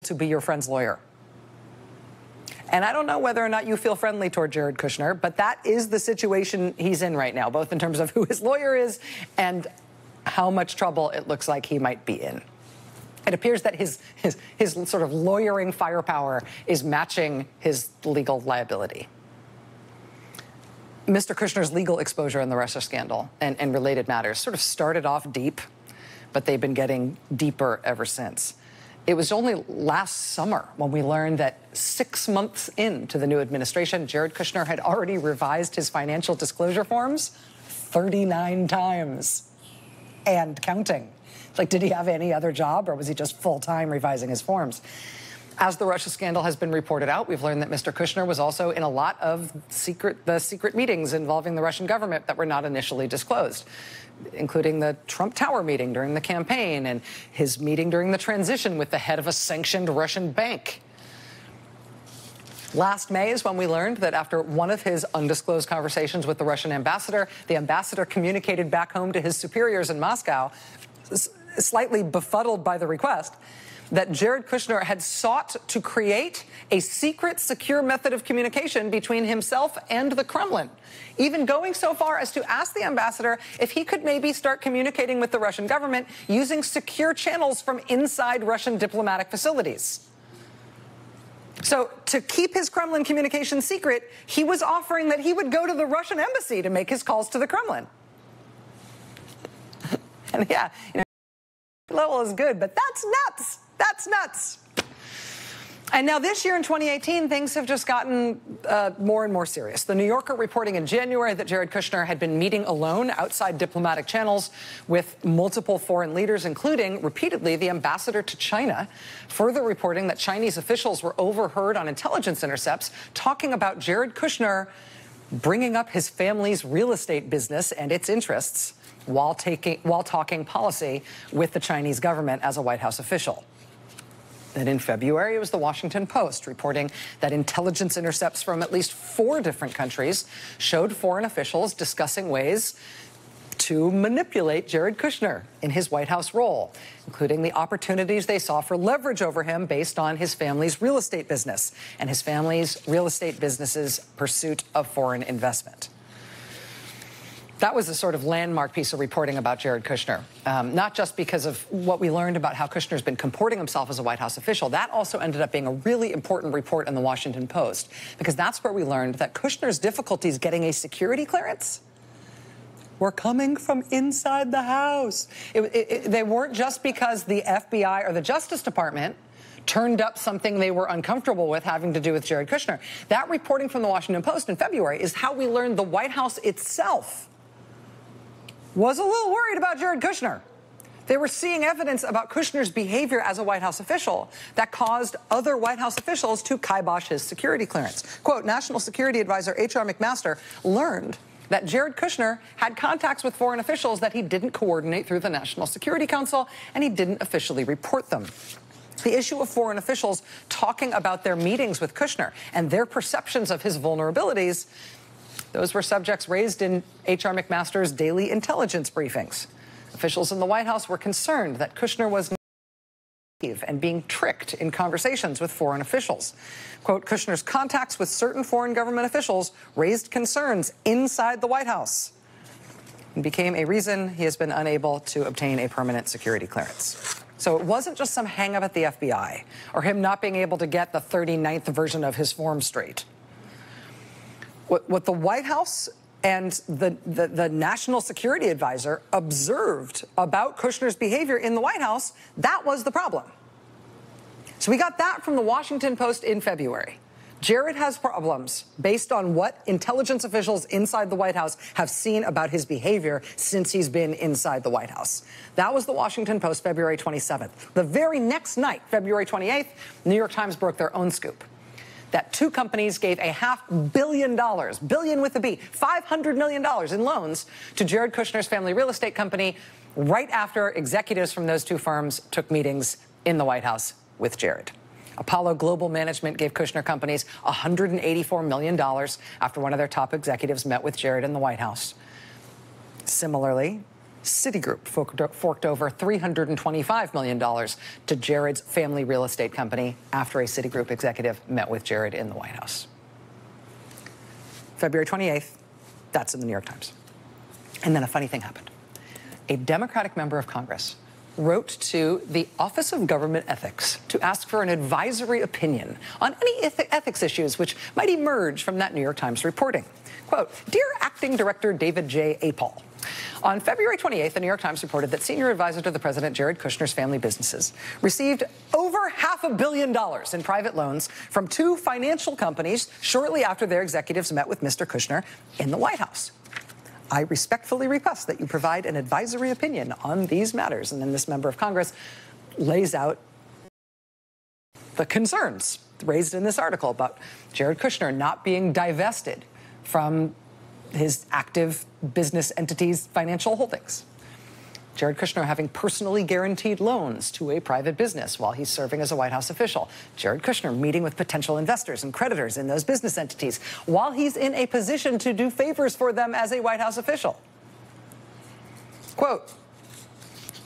to be your friend's lawyer. And I don't know whether or not you feel friendly toward Jared Kushner, but that is the situation he's in right now, both in terms of who his lawyer is and how much trouble it looks like he might be in. It appears that his sort of lawyering firepower is matching his legal liability. Mr. Kushner's legal exposure in the Russia scandal and related matters sort of started off deep, but they've been getting deeper ever since. It was only last summer when we learned that 6 months into the new administration, Jared Kushner had already revised his financial disclosure forms 39 times and counting. Like, did he have any other job, or was he just full-time revising his forms? As the Russia scandal has been reported out, we've learned that Mr. Kushner was also in a lot of the secret meetings involving the Russian government that were not initially disclosed, including the Trump Tower meeting during the campaign and his meeting during the transition with the head of a sanctioned Russian bank. Last May is when we learned that after one of his undisclosed conversations with the Russian ambassador, the ambassador communicated back home to his superiors in Moscow, slightly befuddled by the request, that Jared Kushner had sought to create a secret, secure method of communication between himself and the Kremlin, even going so far as to ask the ambassador if he could maybe start communicating with the Russian government using secure channels from inside Russian diplomatic facilities. So to keep his Kremlin communication secret, he was offering that he would go to the Russian embassy to make his calls to the Kremlin. And yeah, level is good, but that's nuts. That's nuts. And now this year in 2018, things have just gotten more and more serious. The New Yorker reporting in January that Jared Kushner had been meeting alone outside diplomatic channels with multiple foreign leaders, including repeatedly the ambassador to China, further reporting that Chinese officials were overheard on intelligence intercepts talking about Jared Kushner bringing up his family's real estate business and its interests while talking policy with the Chinese government as a White House official. Then in February, it was the Washington Post reporting that intelligence intercepts from at least 4 different countries showed foreign officials discussing ways to manipulate Jared Kushner in his White House role, including the opportunities they saw for leverage over him based on his family's real estate business and his family's real estate business's pursuit of foreign investment. That was a sort of landmark piece of reporting about Jared Kushner, not just because of what we learned about how Kushner's been comporting himself as a White House official. That also ended up being a really important report in the Washington Post, because that's where we learned that Kushner's difficulties getting a security clearance were coming from inside the house. They weren't just because the FBI or the Justice Department turned up something they were uncomfortable with having to do with Jared Kushner. That reporting from the Washington Post in February is how we learned the White House itself was a little worried about Jared Kushner. They were seeing evidence about Kushner's behavior as a White House official that caused other White House officials to kibosh his security clearance. Quote, National Security Advisor H.R. McMaster learned that Jared Kushner had contacts with foreign officials that he didn't coordinate through the National Security Council, and he didn't officially report them. The issue of foreign officials talking about their meetings with Kushner and their perceptions of his vulnerabilities, those were subjects raised in H.R. McMaster's daily intelligence briefings. Officials in the White House were concerned that Kushner was naive and being tricked in conversations with foreign officials. Quote, Kushner's contacts with certain foreign government officials raised concerns inside the White House and became a reason he has been unable to obtain a permanent security clearance. So it wasn't just some hang-up at the FBI or him not being able to get the 39th version of his form straight. What the White House and the National Security Advisor observed about Kushner's behavior in the White House, that was the problem. So we got that from the Washington Post in February. Jared has problems based on what intelligence officials inside the White House have seen about his behavior since he's been inside the White House. That was the Washington Post, February 27th. The very next night, February 28th, New York Times broke their own scoop that 2 companies gave $500 million, billion with a B, $500 million in loans to Jared Kushner's family real estate company right after executives from those 2 firms took meetings in the White House with Jared. Apollo Global Management gave Kushner companies $184 million after one of their top executives met with Jared in the White House. Similarly, Citigroup forked over $325 million to Jared's family real estate company after a Citigroup executive met with Jared in the White House. February 28th, that's in the New York Times. And then a funny thing happened. A Democratic member of Congress wrote to the Office of Government Ethics to ask for an advisory opinion on any ethics issues which might emerge from that New York Times reporting. Quote, "Dear Acting Director David J. Apol, on February 28th, the New York Times reported that senior advisor to the president, Jared Kushner's family businesses, received over $500 million in private loans from two financial companies shortly after their executives met with Mr. Kushner in the White House. I respectfully request that you provide an advisory opinion on these matters." And then this member of Congress lays out the concerns raised in this article about Jared Kushner not being divested from his active business entities' financial holdings. Jared Kushner having personally guaranteed loans to a private business while he's serving as a White House official. Jared Kushner meeting with potential investors and creditors in those business entities while he's in a position to do favors for them as a White House official. Quote,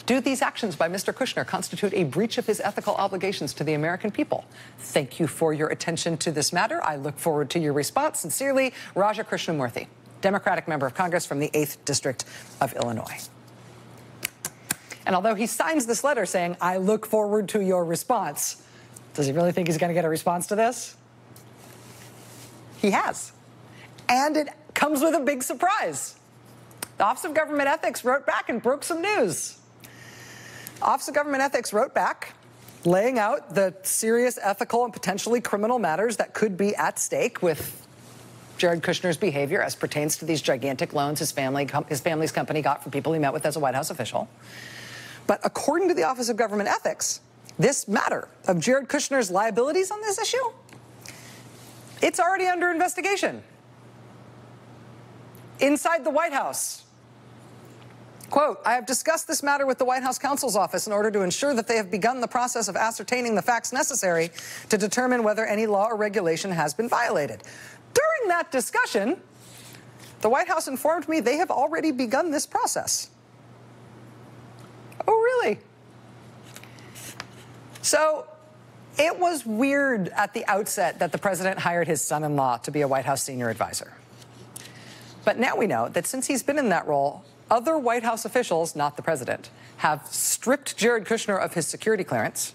"Do these actions by Mr. Kushner constitute a breach of his ethical obligations to the American people? Thank you for your attention to this matter. I look forward to your response. Sincerely, Raja Krishnamurthy, Democratic member of Congress from the 8th District of Illinois." And although he signs this letter saying, "I look forward to your response," does he really think he's going to get a response to this? He has. And it comes with a big surprise. The Office of Government Ethics wrote back and broke some news. Office of Government Ethics wrote back, laying out the serious ethical and potentially criminal matters that could be at stake with Jared Kushner's behavior as pertains to these gigantic loans his family's company got from people he met with as a White House official. But according to the Office of Government Ethics, this matter of Jared Kushner's liabilities on this issue, it's already under investigation inside the White House. Quote, "I have discussed this matter with the White House counsel's office in order to ensure that they have begun the process of ascertaining the facts necessary to determine whether any law or regulation has been violated. During that discussion, the White House informed me they have already begun this process." Oh, really? So it was weird at the outset that the president hired his son-in-law to be a White House senior advisor. But now we know that since he's been in that role, other White House officials, not the president, have stripped Jared Kushner of his security clearance,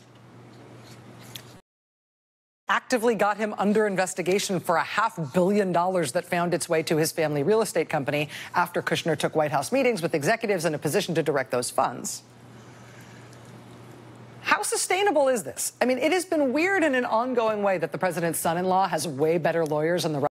actively got him under investigation for $500 million that found its way to his family real estate company after Kushner took White House meetings with executives in a position to direct those funds. How sustainable is this? I mean, it has been weird in an ongoing way that the president's son-in-law has way better lawyers in the